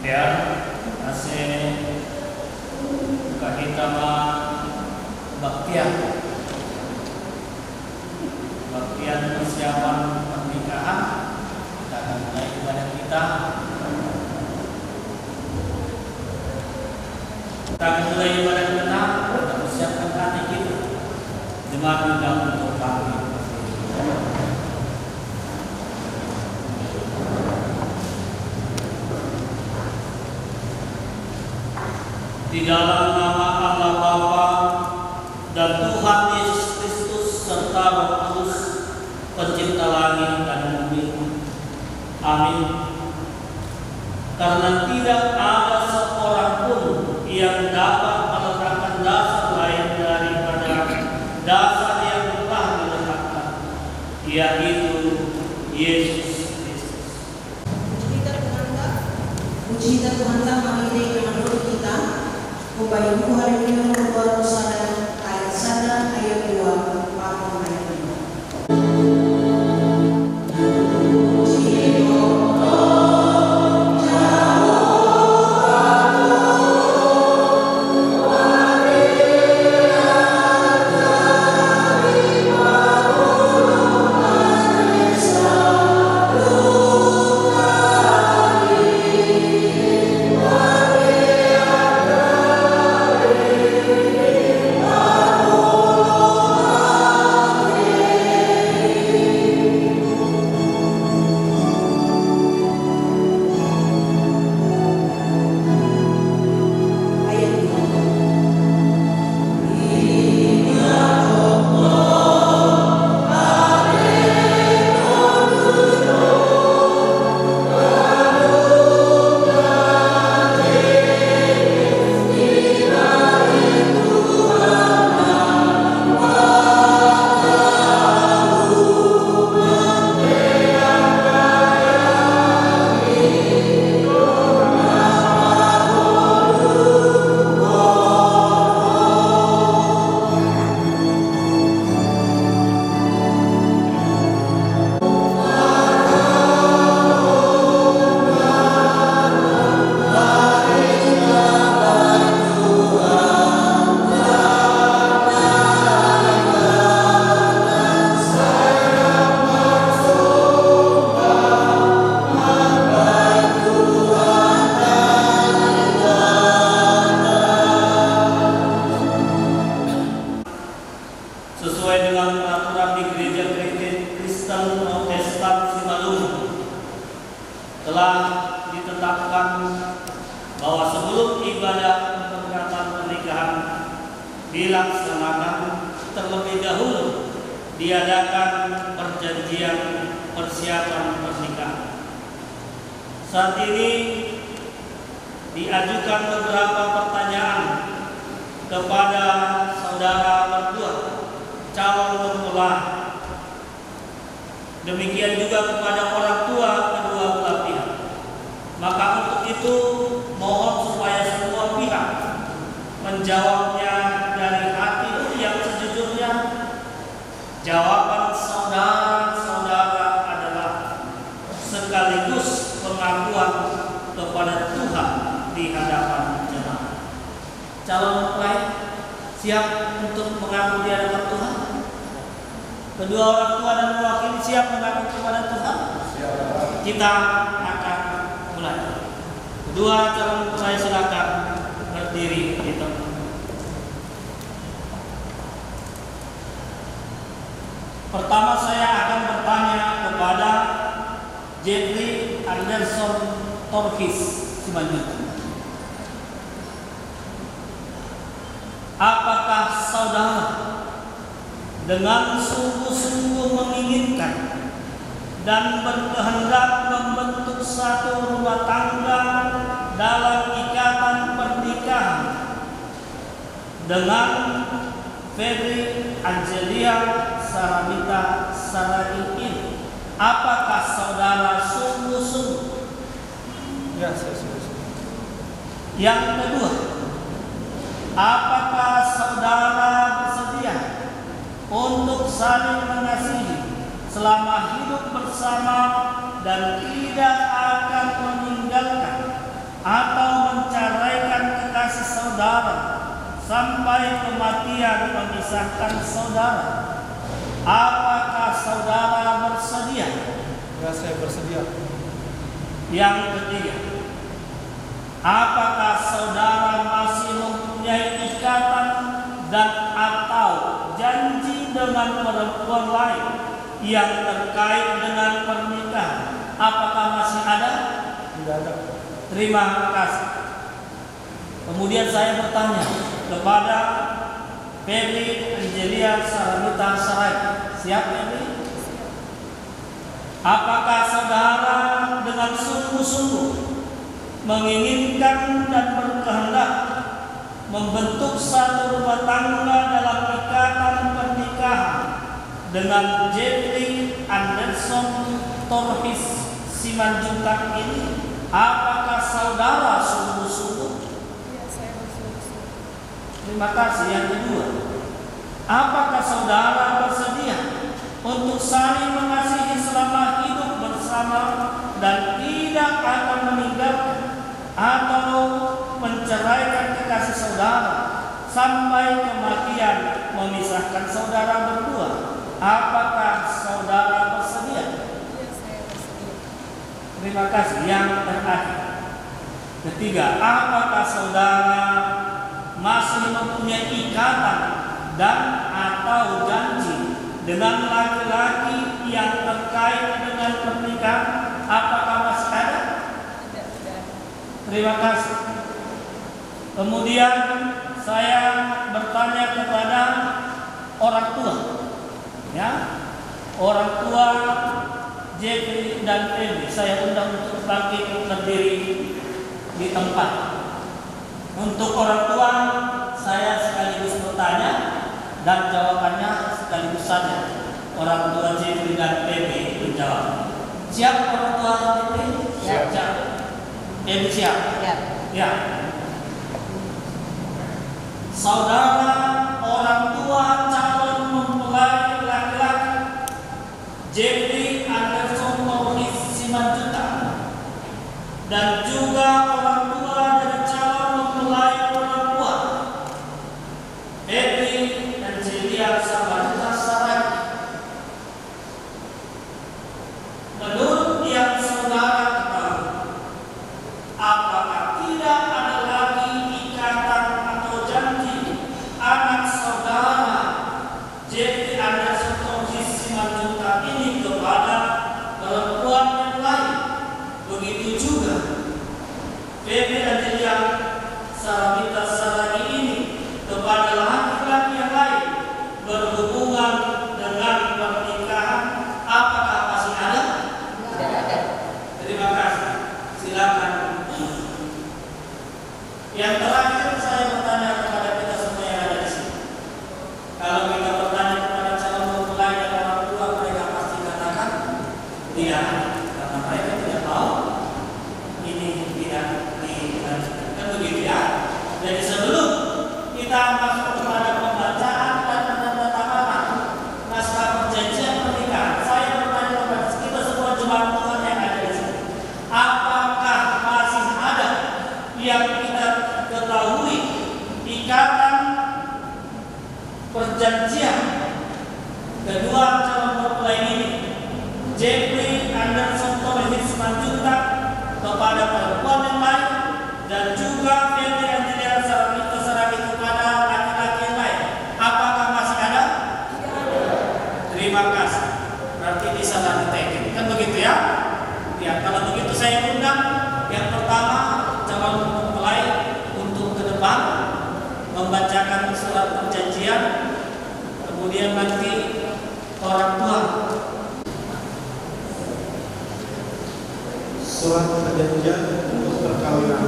Ya, masih kahitama baktian persiapan pernikahan. Kita akan mulai ibadah kita. Kita akan mulai ibadah kita. Kita persiapkan hati kita. Jemaat kita untuk kami. Di dalam nama Allah Bapa dan Tuhan Yesus Kristus serta Roh Kudus, Pencipta langit dan bumi. Amin. Karena tidak ada seorang pun yang dapat meletakkan dasar lain daripada dasar yang telah diletakkan, yaitu Yesus Kristus. Puji dan Tuhanlah mengiringi menurut kita. Upaya buku hari ini membuat sadar ayat 1 ayat 2 Pakai ayat 5. Sesuai dengan peraturan di Gereja Kristen Protestan Simalungun, telah ditetapkan bahwa sebelum ibadah pemberkatan pernikahan dilaksanakan, terlebih dahulu diadakan perjanjian persiapan pernikahan. Saat ini diajukan beberapa pertanyaan kepada saudara berdua calon mempelai. Demikian juga kepada orang tua kedua belah pihak. Maka untuk itu mohon supaya semua pihak menjawabnya dari hati yang sejujurnya. Jawaban saudara-saudara adalah sekaligus pengakuan kepada Tuhan di hadapan jemaat. Calon mempelai siap untuk mengaku di hadapan Tuhan? Kedua orang tua dan mewakili siap mengaku kepada Tuhan? Kita akan mulai. Kedua calon mempelai silakan berdiri di tempat. Pertama saya akan bertanya kepada Jeffrey Anderson Torkis Simanjuntak. Apakah saudara dengan sungguh-sungguh menginginkan dan berkehendak membentuk satu rumah tangga dalam ikatan pernikahan dengan Febri Angelia Saramita Saraiin? Apakah saudara sungguh-sungguh? Ya, saya sungguh-sungguh. Yang kedua, apakah saudara bersedia untuk saling mengasihi selama hidup bersama dan tidak akan meninggalkan atau menceraikan kekasih saudara sampai kematian memisahkan saudara, apakah saudara bersedia? Ya, saya bersedia. Yang ketiga, apakah saudara masih mempunyai ikatan dan atau janji dengan perempuan lain yang terkait dengan pernikahan? Apakah masih ada? Tidak ada. Terima kasih. Kemudian saya bertanya kepada Febri Angelia Saramita Sarai. Siap Febri? Apakah saudara dengan sungguh-sungguh menginginkan dan berkehendak membentuk satu rumah tangga dalam ikatan pernikahan dengan Jeffrey Anderson Torhis Simanjuntak ini? Apakah saudara sungguh-sungguh? Ya, saya bersungguh-sungguh. Terima kasih. Yang kedua, apakah saudara bersedia untuk saling mengasihi selama hidup bersama dan tidak akan meninggalkan atau menceraikan kekasih saudara sampai kematian memisahkan saudara berdua? Apakah saudara bersedia? Ya, saya bersedia. Terima kasih. Yang terakhir, ketiga, apakah saudara masih mempunyai ikatan dan atau janji dengan laki-laki yang terkait dengan pernikahan? Apakah masih ada? Tidak. Terima kasih. Kemudian saya bertanya kepada orang tua, ya, orang tua Jeffrey dan Febri. Saya undang untuk bangkit berdiri di tempat. Untuk orang tua, saya sekaligus bertanya dan jawabannya sekaligus saja. Orang tua Jeffrey dan Febri menjawab. Siap orang tua Jeffrey? Siap. Febri siap? Ya. Ya. Saudara orang tua calon mempelai laki-laki Jeffrey Anderson Torhis Simanjuntak dan juga orang tua dari calon mempelai perempuan Febri Angelia Saramita Sarai. Menurut yang saudara ketahui, apakah tidak ada lagi ikatan atau janji anak saudara Jeffrey Anderson Torhis Simanjuntak ini kepada perempuan yang lain? Begitu juga Febri Angelia Saramita Sarai ini kepada laki-laki yang lain berhubungan dengan pernikahan. Apakah masih ada? Tidak ada. Terima kasih. Silakan. Yang terakhir saya bertanya kepada kita semua yang ada di sini. Kalau kita bertanya kepada calon mempelai dan orang tua, mereka pasti katakan tidak, karena mereka tidak tahu ini tidak dilanjutkan. Kan begitu ya. Jadi sebelum kita masuk kepada pembacaan dan penandatanganan naskah perjanjian pernikahan, saya bertanya kepada kita semua jemaat Tuhan yang ada di sini. Apakah masih ada yang kita ketahui ikatan perjanjian kedua calon mempelai ini Jeffrey Anderson Torhis Simanjuntak kepada perempuan yang lain dan juga Febri Angelia Saramita Sarai kepada laki-laki yang lain? Apakah masih ada? Terima kasih. Berarti bisa lanjutkan. Kan begitu ya? Ya, kalau begitu saya undang yang pertama calon mempelai untuk ke depan membacakan surat perjanjian, kemudian nanti orang tua. Surat perjanjian untuk perkawinan.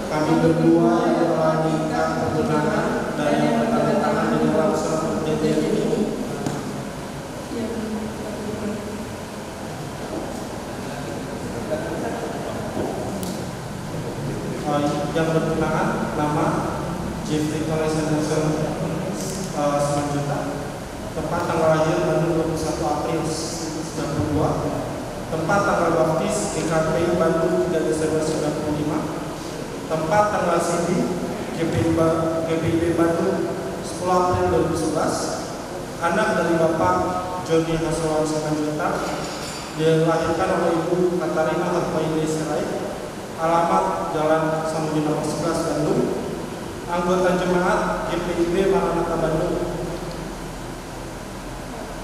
Kami berdua yang telah nikah pertunangan dan yang bertandatangan di dalam surat perjanjian ini yang bertunangan nama Jeffrey Torhis Anderson Simanjuntak, tempat tanggal lahir Bandung 21 April 1992, tempat tanggal baptis GKPI Bandung 3 Desember 1995, Tempat tanggal sini GPIB Bandung 10 April 2011. Anak dari Bapak Joni Hasrawan Simanjuntak dilahirkan oleh Ibu Katarina Hatmaini Sirait. Alamat Jalan Samudin nomor 11 Bandung. Anggota jemaat GPIB Maranatha Bandung.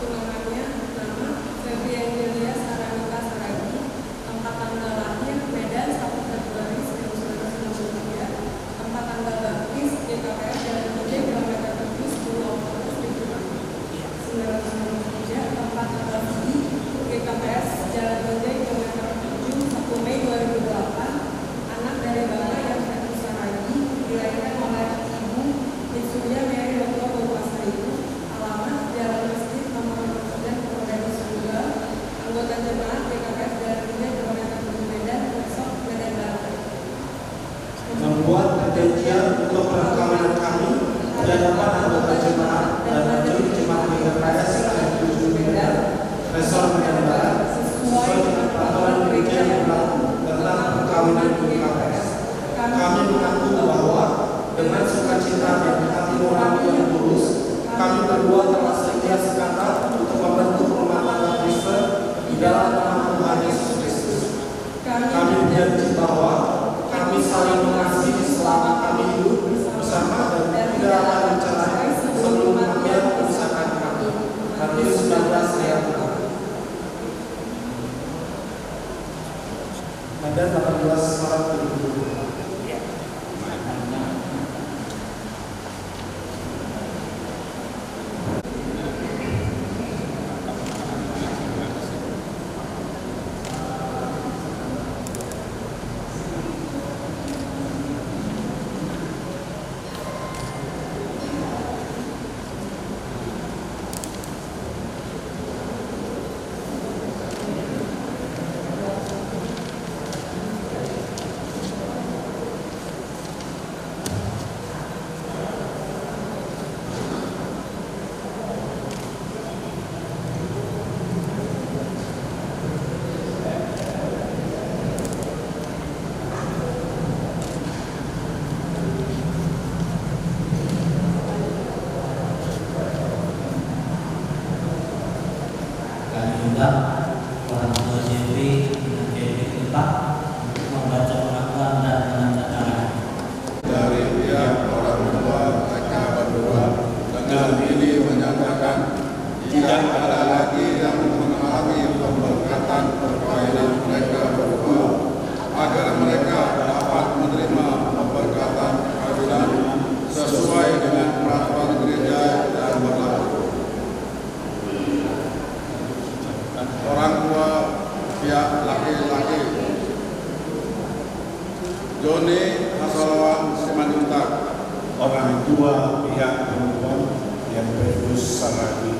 Tunangannya nama Febri Angelia Saranika Saragi, tempat tanggal lahir Medan 1 Februari 1993, tempat tanggal baptis DKPR Jalan Gede kilometer 7 10 Oktober 1993, tempat tanggal Fidi GKPS Jalan Gede kilometer 7 1 Mei 2008. Anak dari Bapak yang Febri Saragi dilahirkan oleh Ibu Mitsuya Mary Loto Bawasari. Alamat Jalan Masjid nomor 9 Purwodadi Surga. Anggota jemaat DKPS Jalan Gede kilometer 7 Medan, besok Medan Barat. Membuat perjanjian untuk perkawinan kami di hadapan anggota jemaat dan majelis jemaat GKPS Jalan 7 Medan, Resor Medan Barat, sesuai dengan peraturan gereja yang berlaku tentang perkawinan GKPS. Kami mengaku bahwa dengan sukacita dan hati nurani yang tulus, kami berdua telah setia sekata untuk membentuk rumah tangga Kristen di dalam nama Tuhan Yesus Kristus. Kami berjanji bahwa kami saling mengasihi selama kami hidup bersama dan tidak akan bercerai sebelum kematian memisahkan kami. Matius 19 ayat 6. Medan 18 Maret 2020. Orang tua Jeffrey dan Jeffrey Tempat untuk membaca pengakuan dan menandatangan. Dari pihak orang tua mereka berdua dengan ini menyatakan tidak ada lagi yang menghalangi pemberkatan perkawinan mereka berdua agar mereka dapat menerima pemberkatan perkawinan sesuai dengan peraturan gereja yang berlaku. Orang tua pihak laki-laki Joni Hasrawan Simanjuntak. Orang tua pihak perempuan yang Febri Saragi.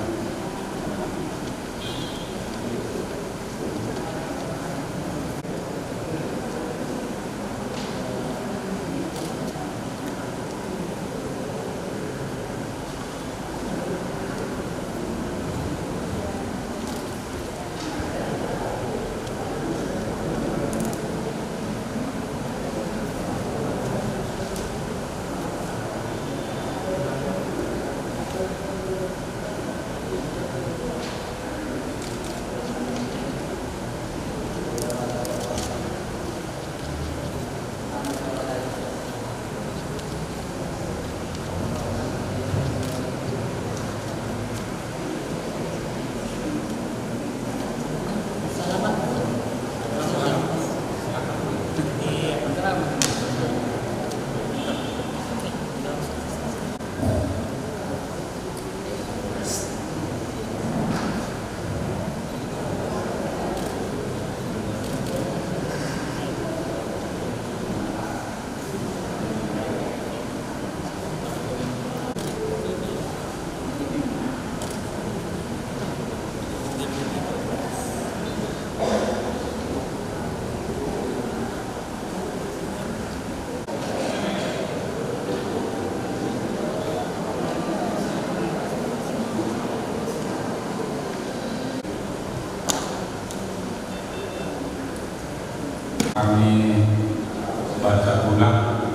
Kami baca ulang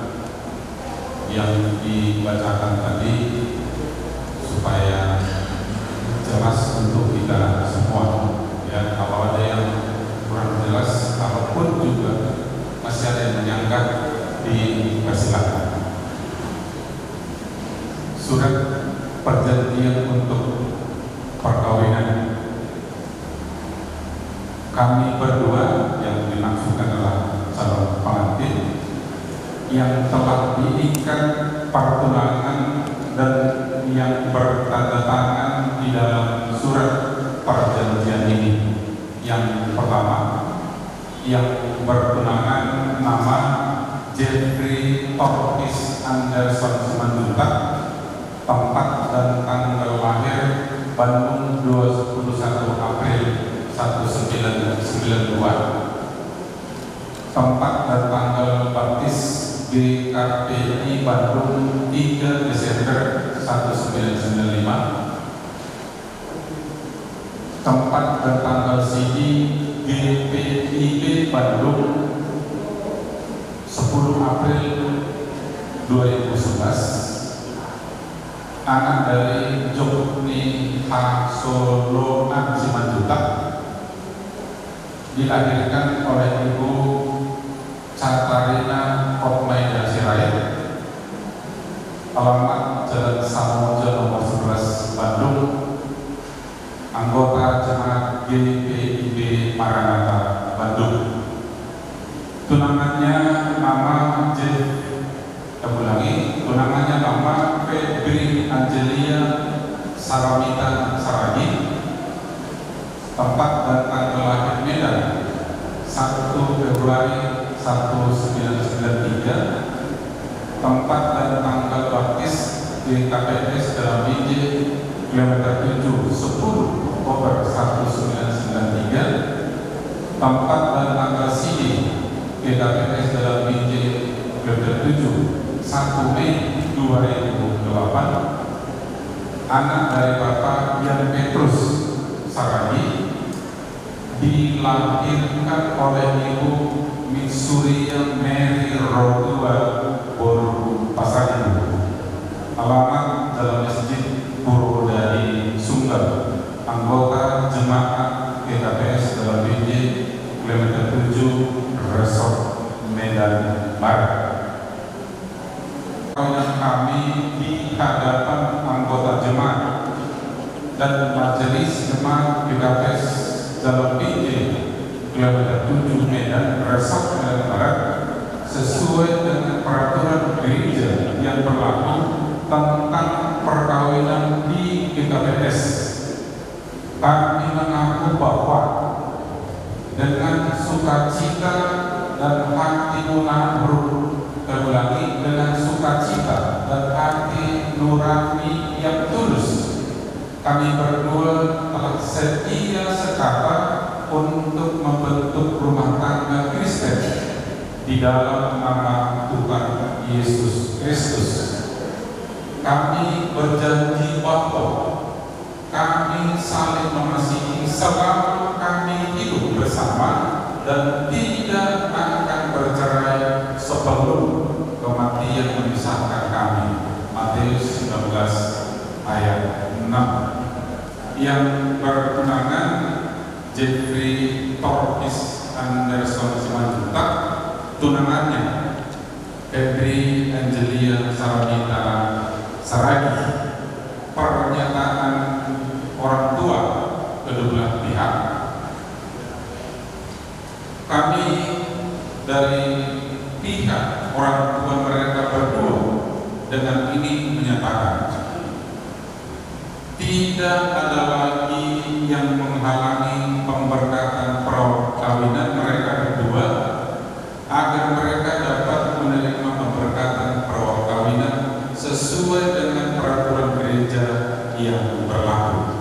yang dibacakan tadi supaya jelas untuk kita semua. Ya, kalau ada yang kurang jelas apapun juga masih ada yang menyangka, dipersilakan. Surat perjanjian untuk perkawinan kami berdua yang dimaksudkan adalah calon pengantin yang telah diikat pertunangan dan yang bertanda tangan di dalam surat perjanjian ini. Yang pertama, yang bertunangan nama Jeffrey Torkis Anderson Simanjuntak, tempat dan tanggal lahir Bandung 21 April 1992, tempat dan tanggal baptis GKPI Bandung 3 Desember 1995, tempat dan tanggal CD GPIB Bandung 10 April 2011, anak dari Jokni Hasolonan Simanjuntak, dilahirkan oleh Ibu Catarina Kotmaida Sirait, alamat Jalan Samoja nomor 11 Bandung, anggota jemaat GPIB Maranatha Bandung. Tunangannya nama tunangannya nama Febri Angelia Saramita Saragi, tempat dan tanggal lahir Medan 1 Februari 1993, tempat dan tanggal baptis di KPS dalam IJ kilometer 7 10 Oktober 1993, tempat dan tanggal CD di KPS dalam IJ kilometer 7 1 Mei 2008, anak dari Bapak Yan Petrus Saragi, dilahirkan oleh Ibu Mitsuria Mary Rodua Boru Pasar Ibu, alamat dalam Masjid Purwodadi Sunggal, anggota jemaat GKPS dalam BJ kilometer 7 Resort Medan Barat. Yang kami di hadapan anggota jemaat dan majelis jemaat GKPS dalam BJ kilometer 7 Medan Resort Medan Barat sesuai dengan peraturan gereja yang berlaku tentang perkawinan di GKPS. Kami mengaku bahwa dengan sukacita dan hati dengan sukacita dan hati nurani yang tulus, kami berdua telah setia sekata untuk membentuk rumah tangga Kristen di dalam nama Tuhan Yesus Kristus. Kami berjanji bahwa kami saling mengasihi selama kami hidup bersama dan tidak akan bercerai sebelum kematian memisahkan kami. Matius 19 ayat 6. Yang bertunangan Jeffrey Torkis Anderson Simanjuntak, tunangannya Febri Angelia Saramita Saragi. Pernyataan orang tua kedua belah pihak. Kami dari pihak orang tua mereka berdua dengan ini menyatakan tidak ada lagi yang menghalangi pemberkatan perkawinan mereka berdua agar mereka dapat menerima pemberkatan perkawinan sesuai dengan peraturan gereja yang berlaku.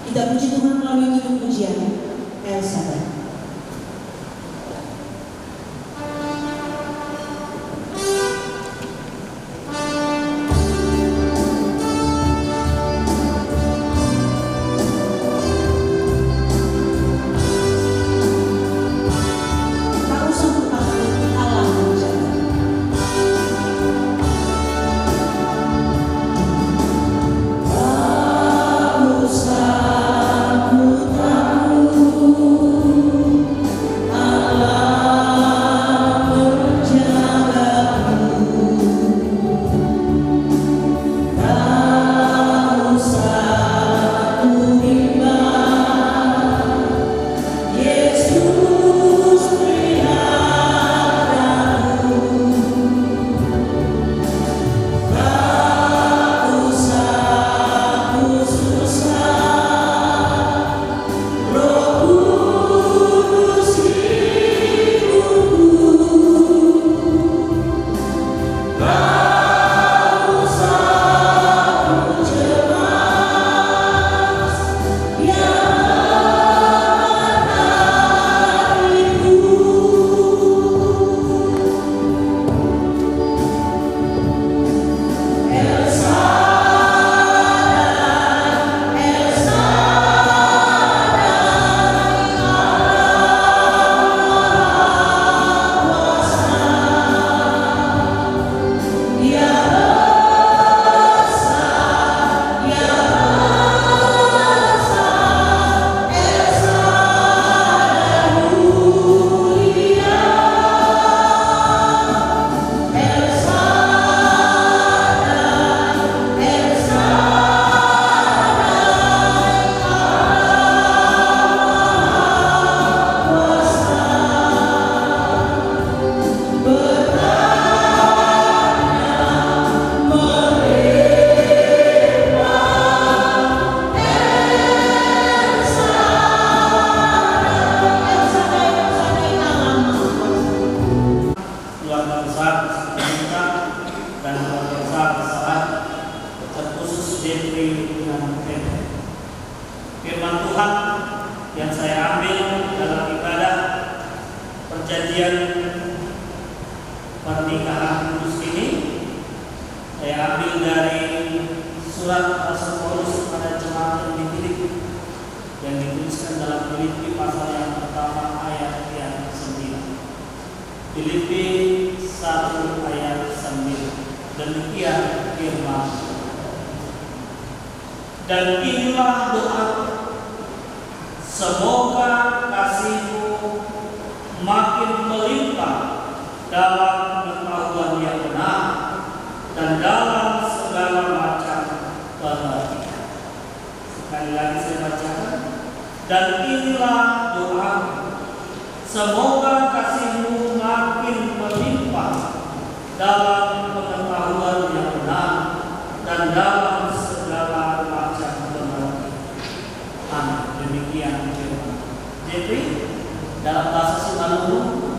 Kita puji Tuhan melalui tutur pujian El Shaddai. Firman Tuhan yang saya ambil dalam ibadah perjanjian pernikahan kudus ini, saya ambil dari surat Rasul Paulus kepada jemaat yang di Filipi yang dituliskan dalam Filipi pasal yang pertama ayat yang 9. Filipi 1 ayat 9. Demikian firman. Dan inilah doa, semoga kasihmu makin melimpah dalam pengetahuan yang benar dan dalam segala macam pengertian. Sekali lagi saya bacakan. Dan inilah doa, semoga kasihmu makin melimpah dalam pengetahuan yang benar dan dalam segala macam pengertian. Amin. Demikian firman. Jadi dalam bahasa Simalungun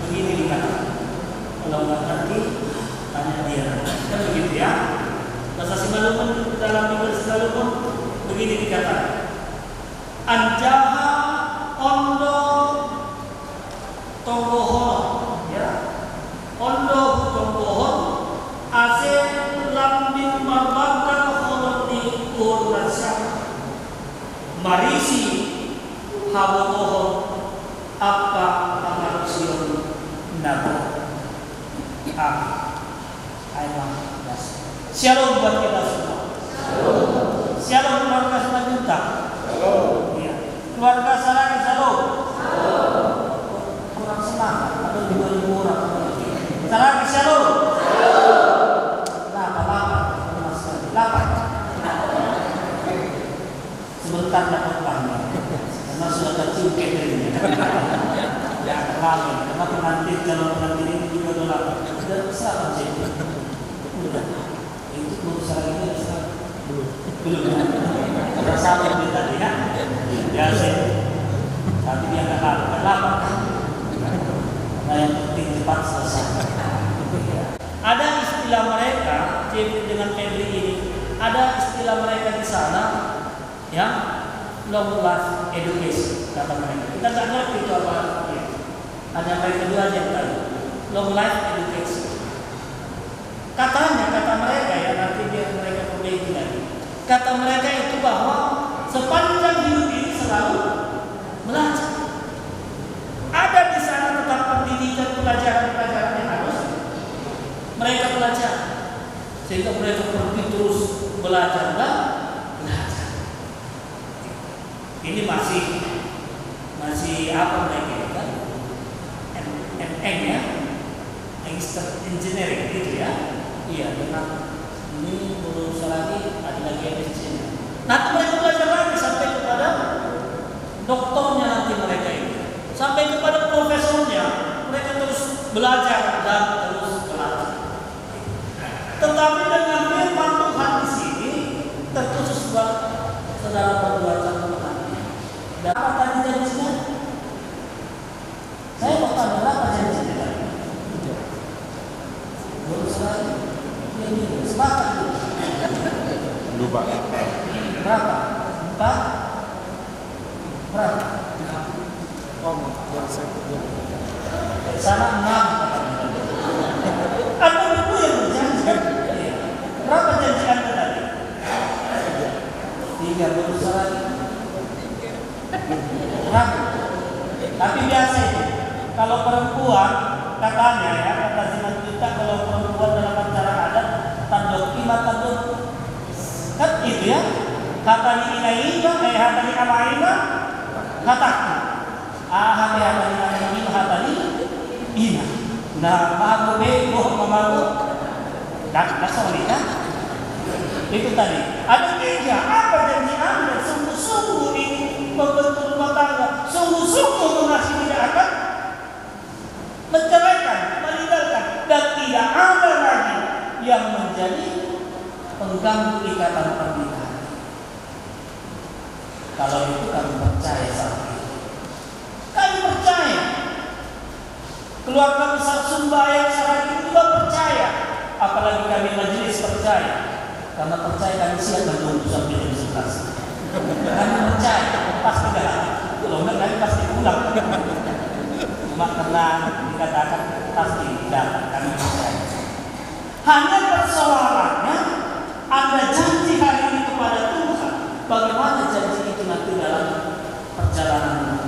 begini dikatakan. Kalau nggak ngerti, tanya dia. Kan begitu ya. Bahasa Simalungun dalam Bibel Simalungun begini dikatakan. Anjaha ondo tonggohon, ya. Ondo tonggohon ase lambing marbatan holoni urasya marisi habotohon apa amarusion nabo. Ayo, shalom buat kita semua. Shalom keluarga Simanjuntak. Iya. Keluarga Sarani shalom. Kurang semangat atau di 2000 orang. Sarani shalom. Lama sebentar dapat paham karena sudah tercium keringnya. Ya lama karena pengantin calon pengantin ini juga udah lama. Sudah besar sih. Udah. Itu berusaha ini belum. Udah sama dia tadi ya. Biasa. Tapi dia nggak lama. Nah yang penting cepat selesai. Ada istilah mereka, dengan Febri ini, ada istilah mereka di sana, ya, long life education kata mereka. Kita nggak ngerti itu apa ya. Hanya mereka kedua aja yang tahu. Long life education. Katanya, kata mereka ya, nanti biar mereka perbaiki lagi. Kata mereka itu bahwa sepanjang hidup ini selalu belajar. Ada di sana tetap pendidikan, pelajaran-pelajaran yang harus mereka belajar, sehingga mereka pergi terus belajar. Ini masih apa mereka kan? MM ya, engineering gitu ya. Iya, dengan ini lulus lagi ada lagi MSc. Nanti mereka belajar lagi sampai kepada doktornya nanti mereka ini, sampai kepada profesornya. Mereka terus belajar dan terus belajar. Tetapi dengan firman Tuhan di sini terkhusus buat saudara perbuatan Tuhan. Dan apa tadi janjinya? Saya mau tanya apa janjinya tadi? Lulus lagi. Ini sepakat dulu. Lupa. Berapa? 4? Berapa? Sana 6. Atau itu yang berjanji? Berapa janji Anda tadi? 3 lulus lagi. Berapa? Tapi biasa itu. Kalau perempuan katanya ya, kata Sinan kita kalau perempuan dalam acara adat tanduk ima tanduk kan itu ya, hatani inaima hatani amaima hataku hatani amaima hatani ina nah mahu bego mamaku dasar kan itu tadi. Ada 3. Apa janji Anda? Sungguh-sungguh ini membentuk rumah tangga, sungguh-sungguh mengasihi tidak akan menceraikan, meninggalkan, dan tidak ada lagi yang menjadi pengganggu ikatan pernikahan. Kalau itu kami percaya sama itu. Kami percaya. Keluarga besar Sumbayang Saragih juga percaya. Apalagi kami majelis percaya. Karena percaya kami siap menunggu sampai jam 11. Kami percaya pasti dah. Kalau enggak kami pasti pulang. Cuma karena dikatakan pasti datang, kami percaya. Hanya persoalannya ada janji hari ini kepada Tuhan. Bagaimana janji itu nanti dalam perjalanan?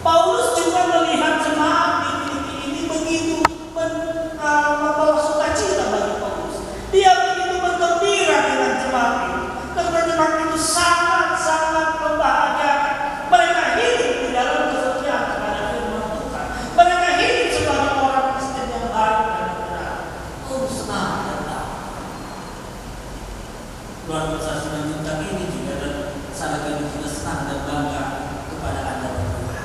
Paulus juga melihat jemaat di Filipi ini begitu membawa sukacita bagi Paulus. Dia begitu bergembira dengan jemaat ini. Karena jemaat itu sangat-sangat membahagiakan. Mereka hidup di dalam kesetiaan kepada firman Tuhan. Mereka hidup sebagai orang Kristen yang baik dan benar. Oh, senang dan tahu. Luar biasa selanjutnya ini juga dan sangat kami juga senang dan bangga kepada Anda berdua.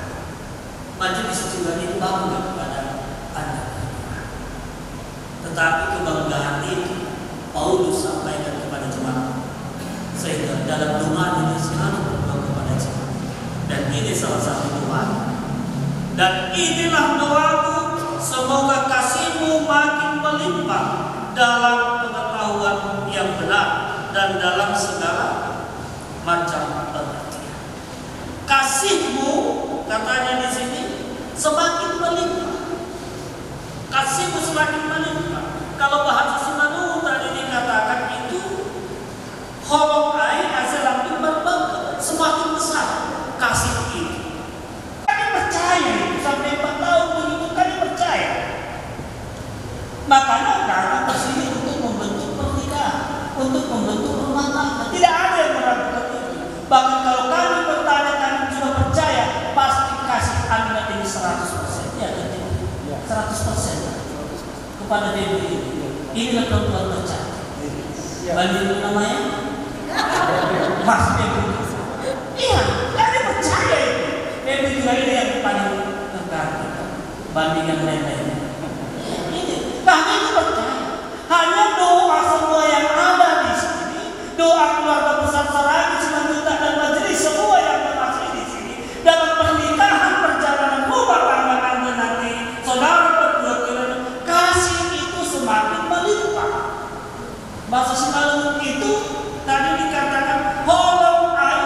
Majelis juga ini bangga kepada Anda berdua. Tetapi kebanggaan itu Paulus sampaikan kepada jemaat. Sehingga dalam doa ini selalu berdoa kepada jemaat. Dan ini salah satu doa. Dan inilah doaku, semoga kasihmu makin melimpah dalam pengetahuan yang benar dan dalam segala macam pengertian. Kasihmu, katanya di sini, semakin melimpah. Kasihmu semakin melimpah. Kalau bahasa Sinanu tadi dikatakan itu holong air hasil lambung berbangkit semakin besar kasih itu. Kami percaya itu sampai 4 tahun begitu kami percaya. Makanya datang ke sini untuk membentuk pernikahan, untuk membentuk rumah tangga. Tidak ada yang meragukan itu. Bahkan kalau kami bertanya, kami juga percaya pasti kasih Anda ini 100%. Ya, 100% kepada Dewi ini. Inilah perempuan percaya. Banding namanya Mas Dewi. Iya, kami percaya itu. Dewi juga ini yang paling tergantung banding yang lain-lainnya. Ini kami itu percaya. Hanya doa semua yang ada di sini, doa keluarga besar Saragih, Simanjuntak dan majelis semua yang termasuk di sini dalam pernikahan perjalanan rumah tangga Anda nanti, saudara berdua kiranya kasih itu semakin melimpah. Bahasa Sinalung itu tadi dikatakan holong air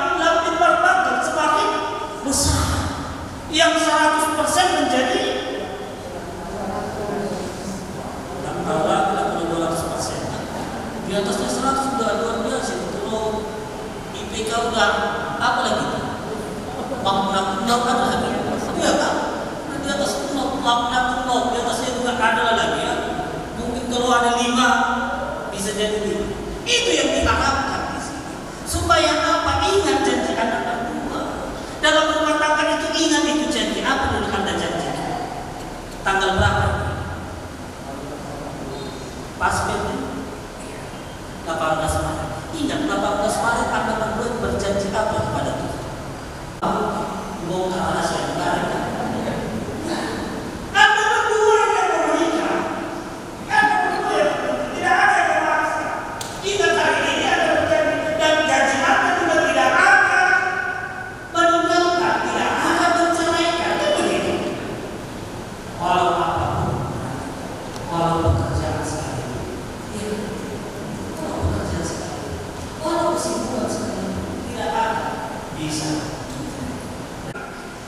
IPK udah apa lagi? Makna kuno ada lagi. Iya kan? Di atas kuno, makna kuno, di atasnya juga ada lagi ya. Mungkin kalau ada 5 bisa jadi 5. Itu yang kita harapkan di sini. Supaya apa? Ingat janji anak tua. Dalam rumah tangga itu ingat itu janji apa yang Anda janjikan. Tanggal berapa? Pas Februari 18 Maret. Ingat 18 Maret Anda membuat berjanji apa kepada Tuhan? Mau rahasia yang baik. Anda berdua yang menikah. Anda berdua yang tidak ada yang memaksa. Ingat hari ini Anda berjanji dan janji Anda juga tidak akan meninggalkan, tidak akan menceraikan. Itu begitu. Walau apapun, walau pekerjaan sekali, walau pekerjaan sekali, walau kesibukan sekali, tidak akan bisa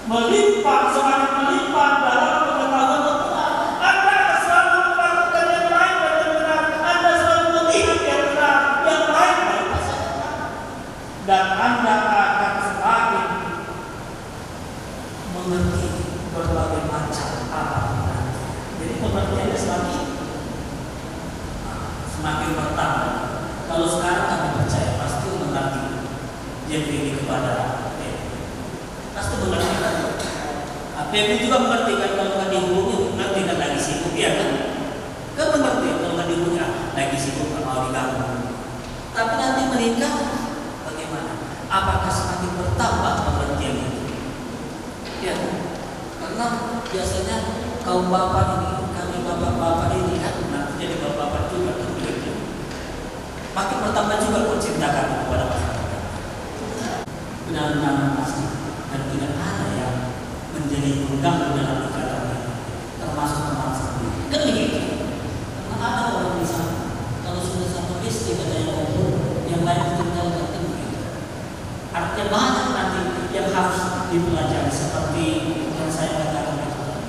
melimpah, semakin melimpah dalam pengetahuan Tuhan. Anda akan selalu melakukan yang lain dan yang benar. Anda selalu melihat yang benar, yang lain baik saja. Dan Anda akan semakin mengerti berbagai macam apa. Jadi pengertiannya semakin bertambah. Kalau sekarang kami percaya pasti mengerti yang ini kepada pasti mengerti. Febri juga mengerti kan kalau nggak dihubungi, mengerti kan lagi sibuk ya kan? Kan mengerti kalau nggak dihubungi lagi sibuk nggak mau diganggu. Tapi nanti menikah bagaimana? Apakah semakin bertambah pengertian itu? Ya, karena biasanya kaum bapak ini, kami bapak-bapak ini kan nanti jadi bapak-bapak juga kan begitu. Makin bertambah juga cinta kami kepada masyarakat. Benar-benar pasti dan tidak ada yang menjadi pengganggu dalam ikatan ini, termasuk teman sendiri. Kan begitu? Karena ada orang di sana, kalau sudah satu istri katanya ngobrol, yang lain tinggalkan kan begitu. Artinya banyak nanti yang harus dipelajari seperti yang saya katakan itu tadi.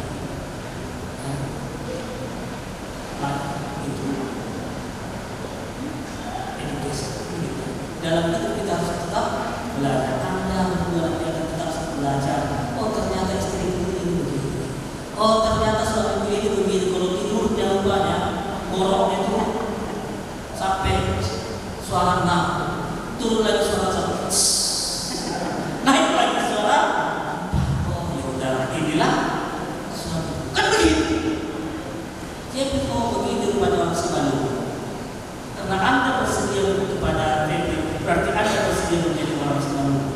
Itu edukasi. Dalam itu kita harus tetap belajar. Anda berdua kita harus belajar. Oh ternyata istriku ini begini. Oh ternyata suamiku ini begini. Kalau tidur jangan lupa boroknya itu sampai suara nah, turun lagi suara sampai naik lagi suara. Oh ya udah inilah suami. Kan begitu. Dia mau begitu kepada orang Simalungun. Karena Anda bersedia kepada Febri, berarti Anda bersedia menjadi orang Simalungun.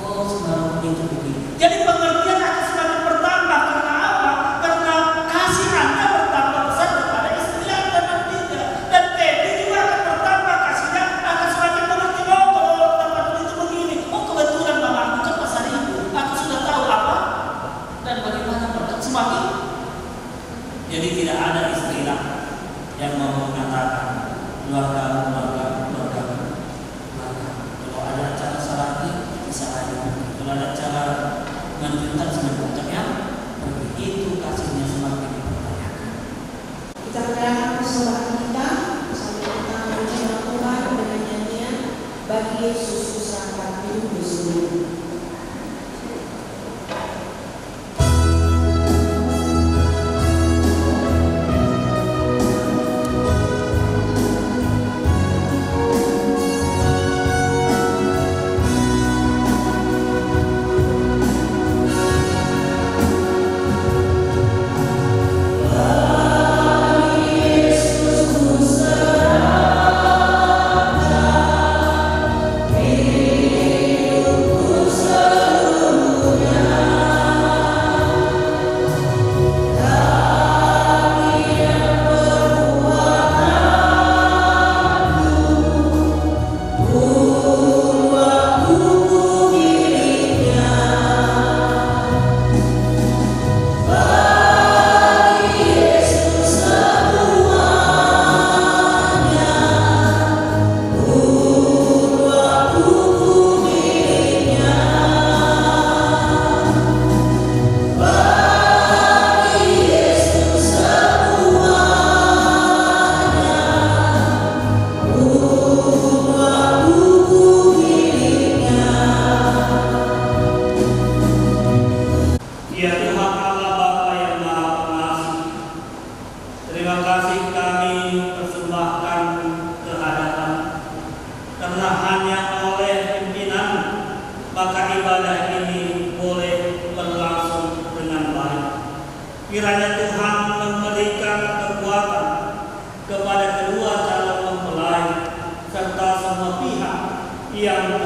Oh Simalungun itu begini. Jadi pengertian akan semakin bertambah. Karena apa? Karena kasih Anda bertambah besar kepada istri Anda nantinya. Dan Febri juga akan bertambah kasihnya, akan semakin mengerti. Oh kalau tempat itu begini. Oh kebetulan Mama aku kan pasar ibu. Aku sudah tahu apa dan bagaimana berkat semakin. Jadi tidak ada istilah yang mau mengatakan keluarga. Kalau ada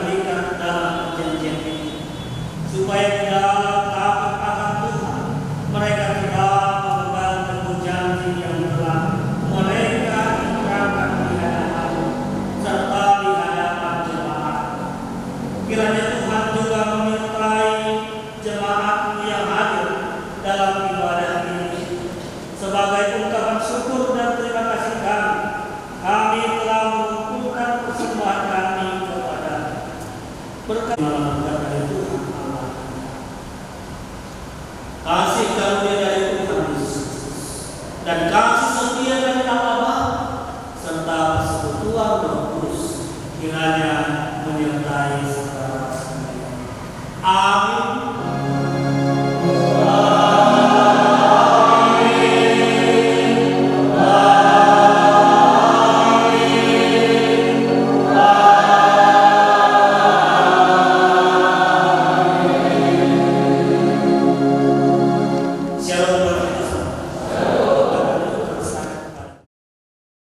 berikan dalam perjanjian ini, supaya di dalam takut akan Tuhan mereka tidak mengemban teguh janji yang telah mereka terangkan di hadapan serta di hadapan jemaat. Kiranya Tuhan juga menyertai jemaat yang hadir dalam ibadah ini. Sebagai ungkapan syukur dan terima kasih kami telah mengumpulkan persembahan kami kepada berkat dari Tuhan Allah. Kasih karunia dari Tuhan Yesus dan kasih setia dari Allah Bapa serta persekutuan Roh Kudus kiranya menyertai saudara sekalian. Amin.